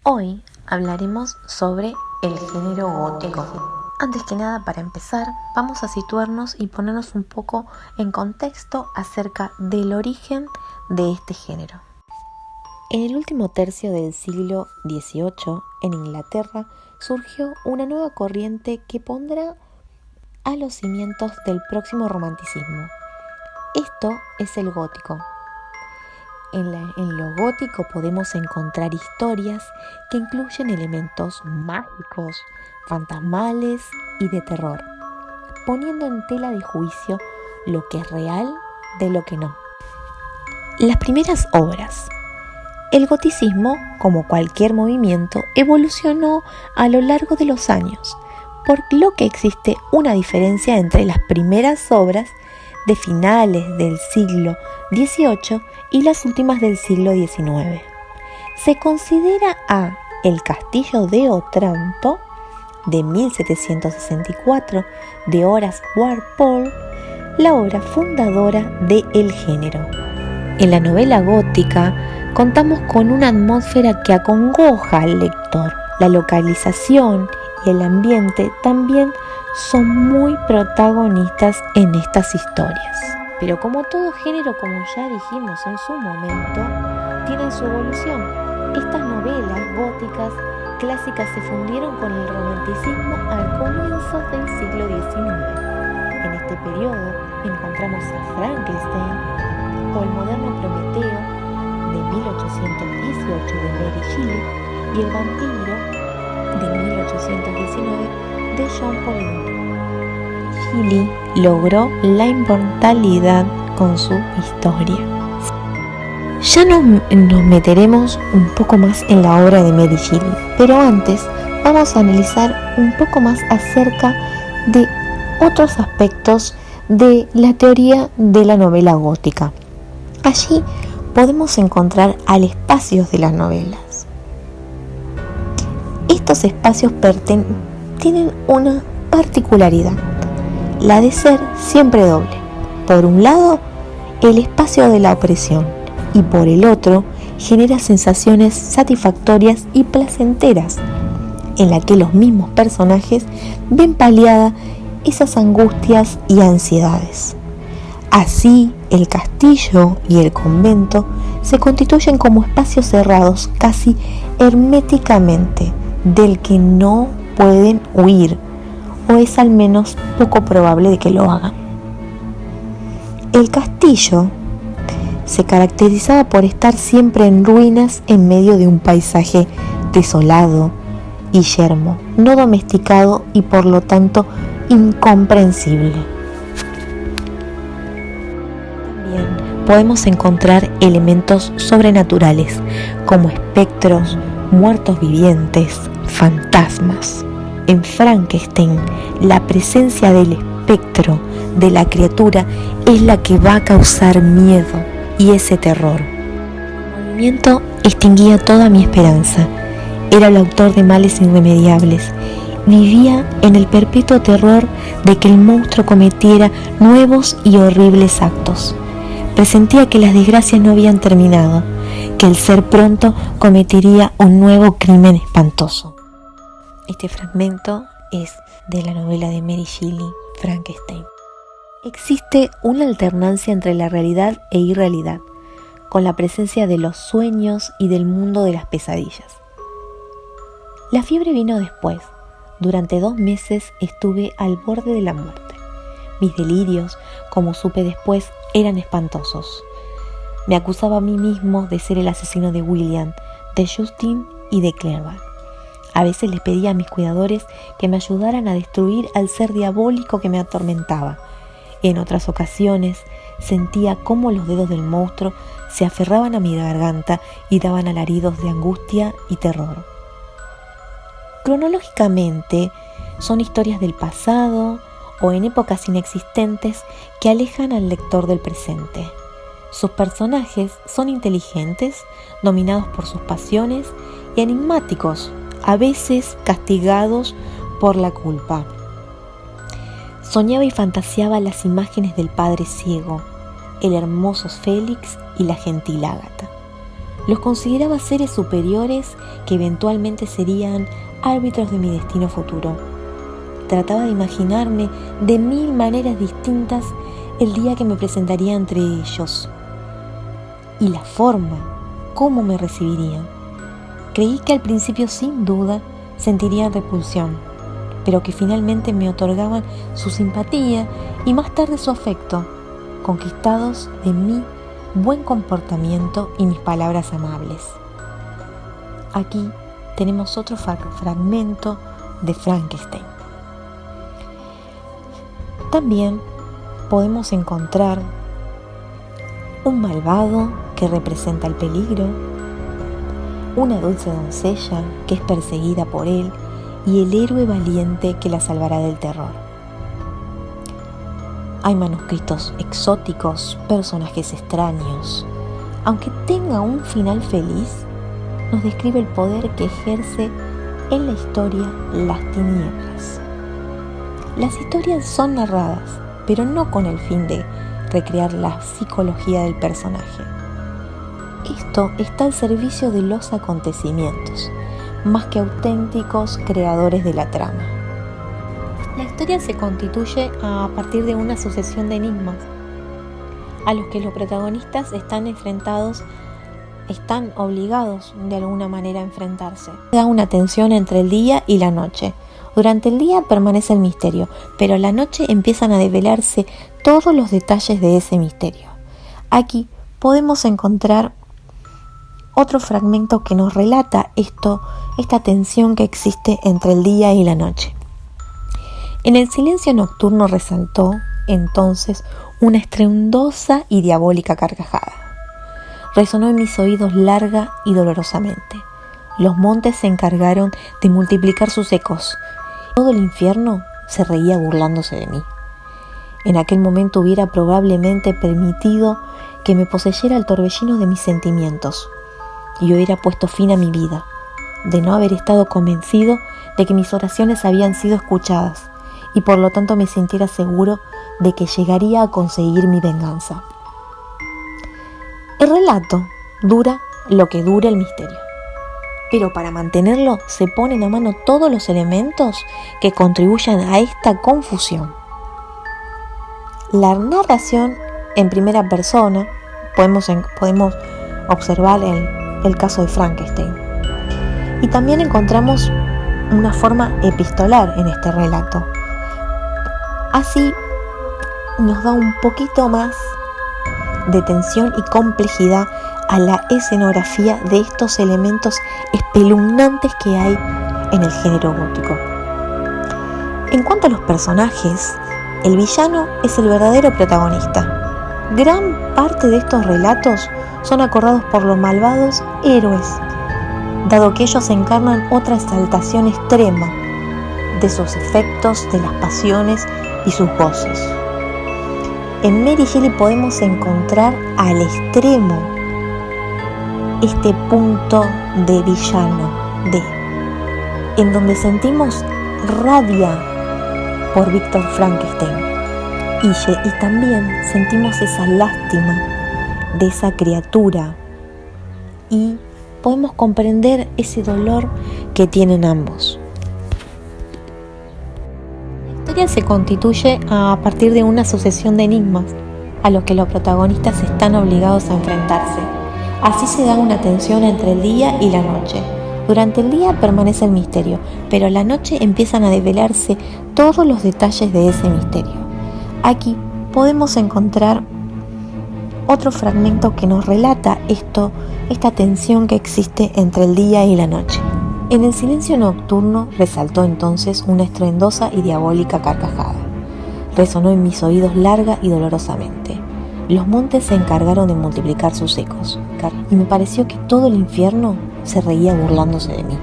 Hoy hablaremos sobre el género gótico. Antes que nada, para empezar, vamos a situarnos y ponernos un poco en contexto acerca del origen de este género. En el último tercio del siglo XVIII, en Inglaterra, surgió una nueva corriente que pondrá a los cimientos del próximo romanticismo. Esto es el gótico. En lo gótico podemos encontrar historias que incluyen elementos mágicos, fantasmales y de terror, poniendo en tela de juicio lo que es real de lo que no. Las primeras obras. El goticismo, como cualquier movimiento, evolucionó a lo largo de los años, por lo que existe una diferencia entre las primeras obras de finales del siglo XVIII y las últimas del siglo XIX. Se considera a El Castillo de Otranto, de 1764, de Horace Walpole, la obra fundadora del género. En la novela gótica contamos con una atmósfera que acongoja al lector. La localización y el ambiente también son muy protagonistas en estas historias. Pero como todo género, como ya dijimos en su momento, tienen su evolución. Estas novelas góticas clásicas se fundieron con el romanticismo al comienzo del siglo XIX. En este periodo encontramos a Frankenstein o el moderno Prometeo de 1818 de Mary Shelley y el vampiro de 1819 de John Polidori. Shelley logró la inmortalidad con su historia. Ya nos meteremos un poco más en la obra de Mary Shelley, pero antes vamos a analizar un poco más acerca de otros aspectos de la teoría de la novela gótica. Allí podemos encontrar al espacios de las novelas. Estos espacios tienen una particularidad, la de ser siempre doble. Por un lado, el espacio de la opresión, y por el otro, genera sensaciones satisfactorias y placenteras, en la que los mismos personajes ven paliadas esas angustias y ansiedades. Así, el castillo y el convento se constituyen como espacios cerrados casi herméticamente, del que no pueden huir, o es al menos poco probable de que lo hagan. El castillo se caracterizaba por estar siempre en ruinas en medio de un paisaje desolado y yermo, no domesticado y por lo tanto incomprensible. También podemos encontrar elementos sobrenaturales como espectros, muertos vivientes, fantasmas. En Frankenstein, la presencia del espectro de la criatura es la que va a causar miedo y ese terror. El movimiento extinguía toda mi esperanza. Era el autor de males irremediables. Vivía en el perpetuo terror de que el monstruo cometiera nuevos y horribles actos. Presentía que las desgracias no habían terminado, que el ser pronto cometería un nuevo crimen espantoso. Este fragmento es de la novela de Mary Shelley, Frankenstein. Existe una alternancia entre la realidad e irrealidad, con la presencia de los sueños y del mundo de las pesadillas. La fiebre vino después. Durante 2 meses estuve al borde de la muerte. Mis delirios, como supe después, eran espantosos. Me acusaba a mí mismo de ser el asesino de William, de Justin y de Clerval. A veces les pedía a mis cuidadores que me ayudaran a destruir al ser diabólico que me atormentaba. En otras ocasiones sentía cómo los dedos del monstruo se aferraban a mi garganta y daban alaridos de angustia y terror. Cronológicamente, son historias del pasado o en épocas inexistentes que alejan al lector del presente. Sus personajes son inteligentes, dominados por sus pasiones y enigmáticos, a veces castigados por la culpa. Soñaba y fantaseaba las imágenes del padre ciego, el hermoso Félix y la gentil Ágata. Los consideraba seres superiores que eventualmente serían árbitros de mi destino futuro. Trataba de imaginarme de 1000 maneras distintas el día que me presentaría entre ellos y la forma, cómo me recibirían. Creí que al principio sin duda sentirían repulsión, pero que finalmente me otorgaban su simpatía y más tarde su afecto, conquistados de mi buen comportamiento y mis palabras amables. Aquí tenemos otro fragmento de Frankenstein. También podemos encontrar un malvado que representa el peligro, una dulce doncella que es perseguida por él y el héroe valiente que la salvará del terror. Hay manuscritos exóticos, personajes extraños. Aunque tenga un final feliz, nos describe el poder que ejerce en la historia las tinieblas. Las historias son narradas, pero no con el fin de recrear la psicología del personaje. Esto está al servicio de los acontecimientos, más que auténticos creadores de la trama. La historia se constituye a partir de una sucesión de enigmas a los que los protagonistas están obligados de alguna manera a enfrentarse. Da una tensión entre el día y la noche. Durante el día permanece el misterio, pero a la noche empiezan a develarse todos los detalles de ese misterio. Aquí podemos encontrar otro fragmento que nos relata esta tensión que existe entre el día y la noche. En el silencio nocturno resaltó entonces una estruendosa y diabólica carcajada. Resonó en mis oídos larga y dolorosamente. Los montes se encargaron de multiplicar sus ecos. Todo el infierno se reía burlándose de mí. En aquel momento hubiera probablemente permitido que me poseyera el torbellino de mis sentimientos y hubiera puesto fin a mi vida, de no haber estado convencido de que mis oraciones habían sido escuchadas y por lo tanto me sintiera seguro de que llegaría a conseguir mi venganza. El relato dura lo que dure el misterio, pero para mantenerlo se ponen a mano todos los elementos que contribuyan a esta confusión. La narración en primera persona, podemos observar el caso de Frankenstein, y también encontramos una forma epistolar en este relato. Así nos da un poquito más de tensión y complejidad a la escenografía de estos elementos espeluznantes que hay en el género gótico. En cuanto a los personajes, el villano es el verdadero protagonista. Gran parte de estos relatos son acordados por los malvados héroes, dado que ellos encarnan otra exaltación extrema de sus efectos, de las pasiones y sus goces. En Mary Shelley podemos encontrar al extremo este punto de villano, en donde sentimos rabia por Víctor Frankenstein y también sentimos esa lástima de esa criatura y podemos comprender ese dolor que tienen ambos. La historia se constituye a partir de una sucesión de enigmas a los que los protagonistas están obligados a enfrentarse. Así se da una tensión entre el día y la noche. Durante el día permanece el misterio, pero a la noche empiezan a develarse todos los detalles de ese misterio. Aquí podemos encontrar otro fragmento que nos relata esta tensión que existe entre el día y la noche. En el silencio nocturno resaltó entonces una estruendosa y diabólica carcajada. Resonó en mis oídos larga y dolorosamente. Los montes se encargaron de multiplicar sus ecos, y me pareció que todo el infierno se reía burlándose de mí.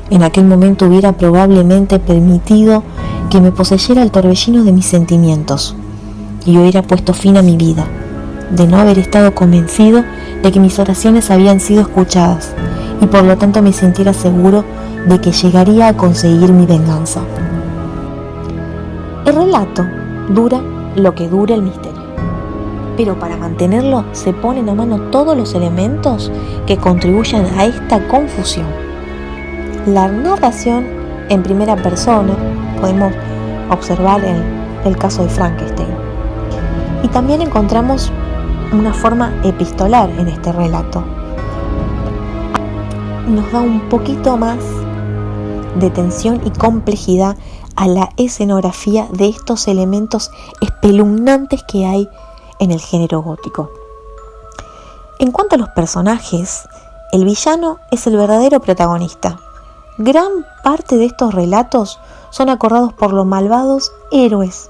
En aquel momento hubiera probablemente permitido que me poseyera el torbellino de mis sentimientos y hubiera puesto fin a mi vida, de no haber estado convencido de que mis oraciones habían sido escuchadas y por lo tanto me sintiera seguro de que llegaría a conseguir mi venganza. El relato dura lo que dure el misterio, pero para mantenerlo se ponen a mano todos los elementos que contribuyen a esta confusión. La narración en primera persona, podemos observar el caso de Frankenstein. Y también encontramos una forma epistolar en este relato. Nos da un poquito más de tensión y complejidad a la escenografía de estos elementos espeluznantes que hay en el género gótico. En cuanto a los personajes, el villano es el verdadero protagonista. Gran parte de estos relatos son acordados por los malvados héroes,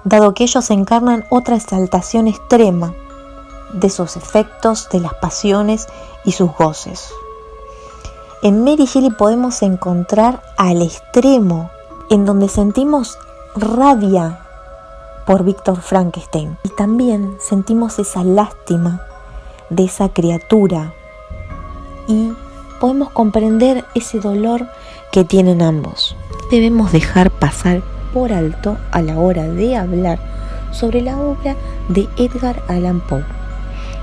dado que ellos encarnan otra exaltación extrema de sus efectos, de las pasiones y sus goces. En Mary Shelley podemos encontrar al extremo en donde sentimos rabia por Víctor Frankenstein y también sentimos esa lástima de esa criatura y podemos comprender ese dolor que tienen ambos. Debemos dejar pasar por alto a la hora de hablar sobre la obra de Edgar Allan Poe.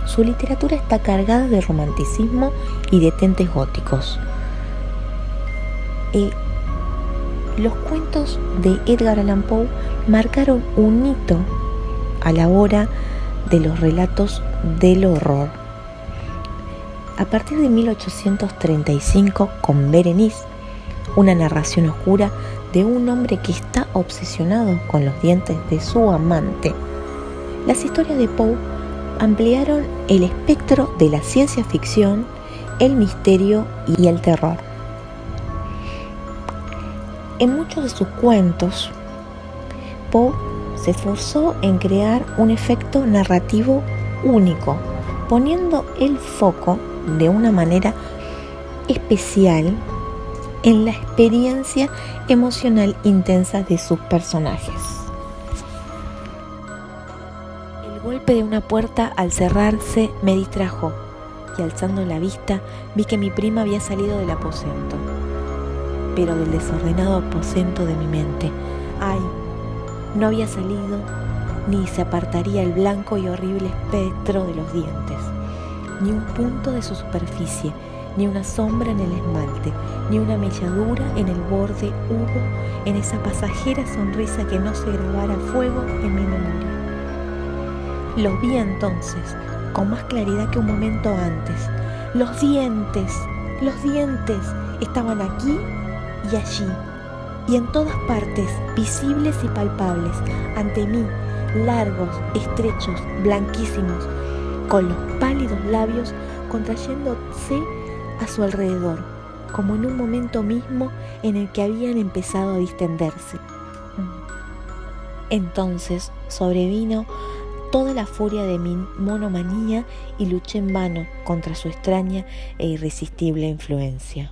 Su literatura está cargada de romanticismo y de tintes góticos. Los cuentos de Edgar Allan Poe marcaron un hito a la hora de los relatos del horror. A partir de 1835, con Berenice, una narración oscura de un hombre que está obsesionado con los dientes de su amante, las historias de Poe ampliaron el espectro de la ciencia ficción, el misterio y el terror. En muchos de sus cuentos, Poe se esforzó en crear un efecto narrativo único, poniendo el foco de una manera especial en la experiencia emocional intensa de sus personajes. El golpe de una puerta al cerrarse me distrajo y alzando la vista vi que mi prima había salido del aposento, pero del desordenado aposento de mi mente. ¡Ay! No había salido ni se apartaría el blanco y horrible espectro de los dientes, ni un punto de su superficie, ni una sombra en el esmalte, ni una melladura en el borde hubo en esa pasajera sonrisa que no se grabara a fuego en mi memoria. Los vi entonces, con más claridad que un momento antes. Los dientes estaban aquí y allí, y en todas partes, visibles y palpables, ante mí, largos, estrechos, blanquísimos, con los pálidos labios contrayéndose a su alrededor, como en un momento mismo en el que habían empezado a distenderse. Entonces sobrevino toda la furia de mi monomanía y luché en vano contra su extraña e irresistible influencia.